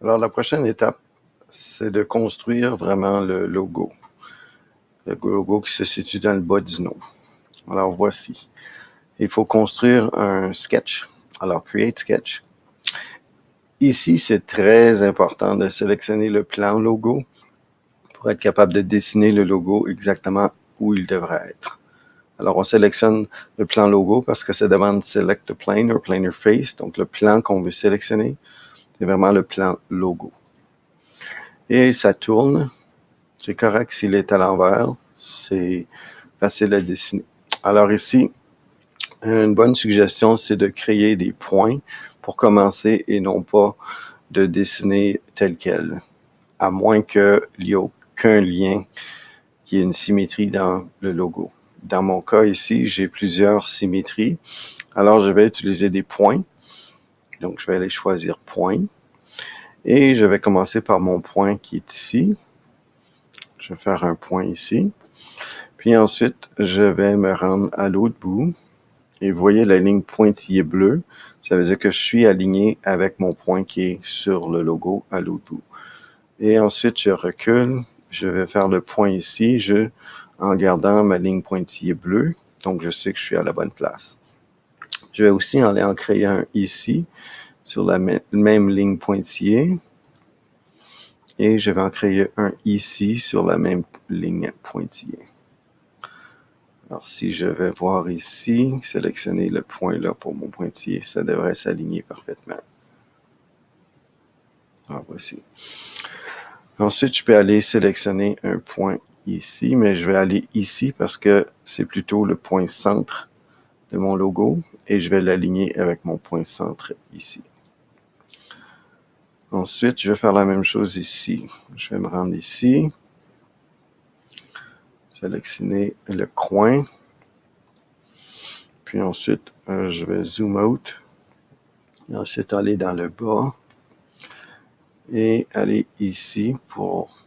Alors, la prochaine étape, c'est de construire vraiment le logo. Le logo qui se situe dans le bas du nom. Alors, voici. Il faut construire un sketch. Alors, Create Sketch. Ici, c'est très important de sélectionner le plan logo pour être capable de dessiner le logo exactement où il devrait être. Alors, on sélectionne le plan logo parce que ça demande Select a Plane or Planar Face. Donc, le plan qu'on veut sélectionner, c'est vraiment le plan logo. Et ça tourne. C'est correct s'il est à l'envers. C'est facile à dessiner. Alors ici, une bonne suggestion, c'est de créer des points pour commencer et non pas de dessiner tel quel, à moins qu'il n'y ait aucun lien qui ait une symétrie dans le logo. Dans mon cas ici, j'ai plusieurs symétries. Alors, je vais utiliser des points. Donc, je vais aller choisir point. Et je vais commencer par mon point qui est ici. Je vais faire un point ici. Puis ensuite, je vais me rendre à l'autre bout. Et vous voyez la ligne pointillée bleue. Ça veut dire que je suis aligné avec mon point qui est sur le logo à l'autre bout. Et ensuite, je recule. Je vais faire le point ici en gardant ma ligne pointillée bleue. Donc, je sais que je suis à la bonne place. Je vais aussi aller en créer un ici, sur la même ligne pointillée. Et je vais en créer un ici, sur la même ligne pointillée. Alors, si je vais voir ici, sélectionner le point là pour mon pointillé, ça devrait s'aligner parfaitement. Alors, voici. Ensuite, je peux aller sélectionner un point ici, mais je vais aller ici parce que c'est plutôt le point centre de mon logo et je vais l'aligner avec mon point centre ici. Ensuite, je vais faire la même chose ici. Je vais me rendre ici, sélectionner le coin, puis ensuite, je vais zoom out, et ensuite aller dans le bas et aller ici pour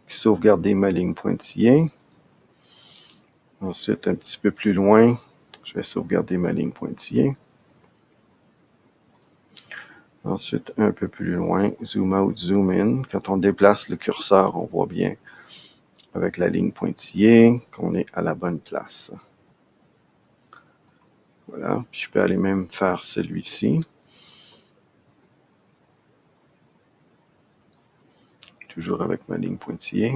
sauvegarder ma ligne pointillée. Ensuite, un petit peu plus loin, je vais sauvegarder ma ligne pointillée. Ensuite, un peu plus loin, zoom out, zoom in. Quand on déplace le curseur, on voit bien avec la ligne pointillée qu'on est à la bonne place. Voilà, puis je peux aller même faire celui-ci. Toujours avec ma ligne pointillée.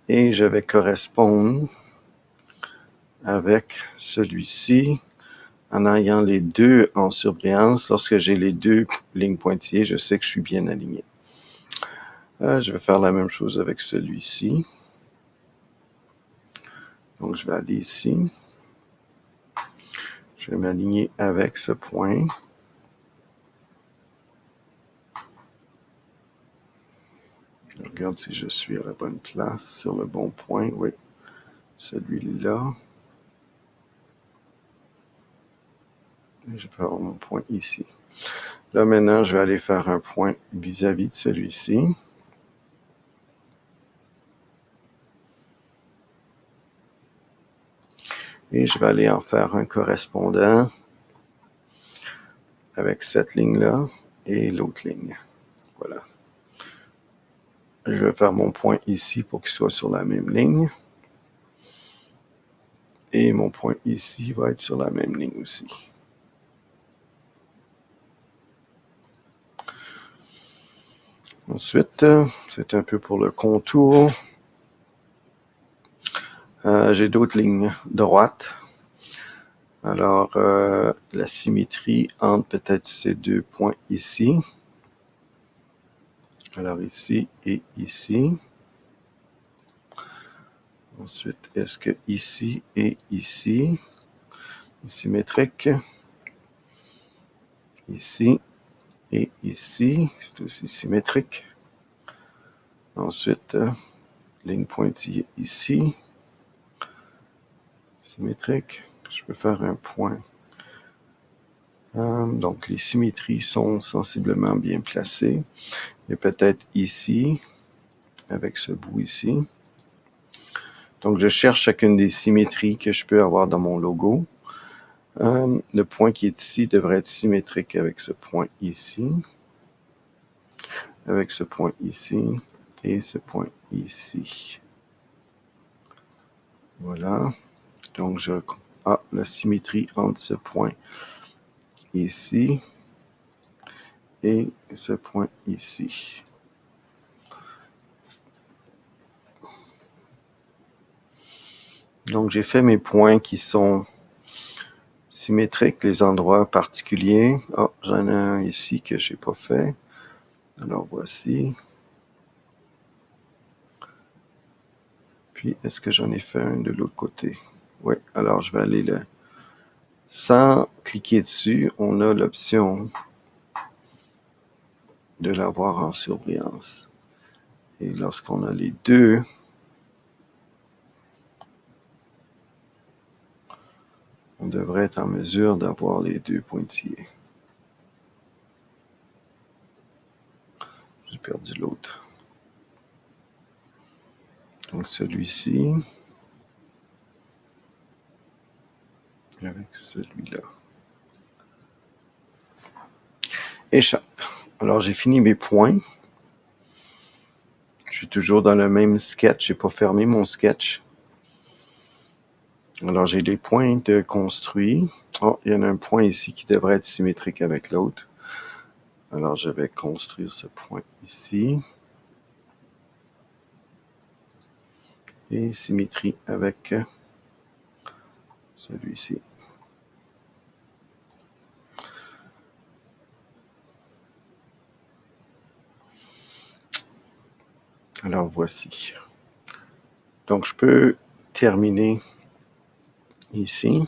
Et je vais correspondre avec celui-ci en ayant les deux en surbrillance. Lorsque j'ai les deux lignes pointillées, je sais que je suis bien aligné. Je vais faire la même chose avec celui-ci. Donc, je vais aller ici. Je vais m'aligner avec ce point. Je regarde si je suis à la bonne place, sur le bon point. Oui, celui-là. Et je vais faire mon point ici. Là, maintenant, je vais aller faire un point vis-à-vis de celui-ci. Et je vais aller en faire un correspondant avec cette ligne-là et l'autre ligne. Voilà. Je vais faire mon point ici pour qu'il soit sur la même ligne. Et mon point ici va être sur la même ligne aussi. Ensuite, c'est un peu pour le contour. J'ai d'autres lignes droites. Alors, la symétrie entre peut-être ces deux points ici. Alors, ici et ici. Ensuite, est-ce que ici et ici, symétrique. Ici et ici, c'est aussi symétrique. Ensuite, ligne pointillée ici. Symétrique. Je peux faire un point. Donc, les symétries sont sensiblement bien placées. Et peut-être ici, avec ce bout ici. Donc, je cherche chacune des symétries que je peux avoir dans mon logo. Le point qui est ici devrait être symétrique avec ce point ici. avec ce point ici et ce point ici. Voilà. Donc, la symétrie entre ce point ici et ce point ici. Donc, j'ai fait mes points qui sont symétriques, les endroits particuliers. Oh, j'en ai un ici que j'ai pas fait. Alors, voici. Puis, est-ce que j'en ai fait un de l'autre côté? Oui, alors je vais aller là. Sans cliquer dessus, on a l'option de l'avoir en surbrillance. Et lorsqu'on a les deux, on devrait être en mesure d'avoir les deux pointillés. J'ai perdu l'autre. Donc celui-ci avec celui-là. Échappe. Alors j'ai fini mes points. Je suis toujours dans le même sketch. J'ai pas fermé mon sketch. Alors j'ai les points de construit. Oh, il y en a un point ici qui devrait être symétrique avec l'autre. Alors je vais construire ce point ici. Et symétrie avec celui-ci. Alors voici. Donc je peux terminer ici.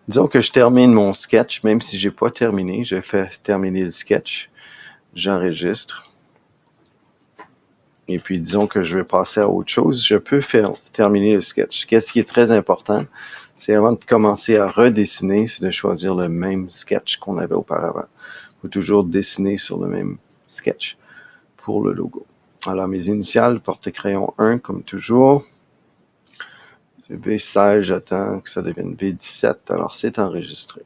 Disons que je termine mon sketch, même si j'ai pas terminé, je fais terminer le sketch, j'enregistre. Et puis disons que je vais passer à autre chose, je peux faire terminer le sketch. Ce qui est très important, c'est avant de commencer à redessiner, c'est de choisir le même sketch qu'on avait auparavant. Il faut toujours dessiner sur le même sketch pour le logo. Alors mes initiales, porte-crayon 1 comme toujours. C'est V16, j'attends que ça devienne V17, alors c'est enregistré.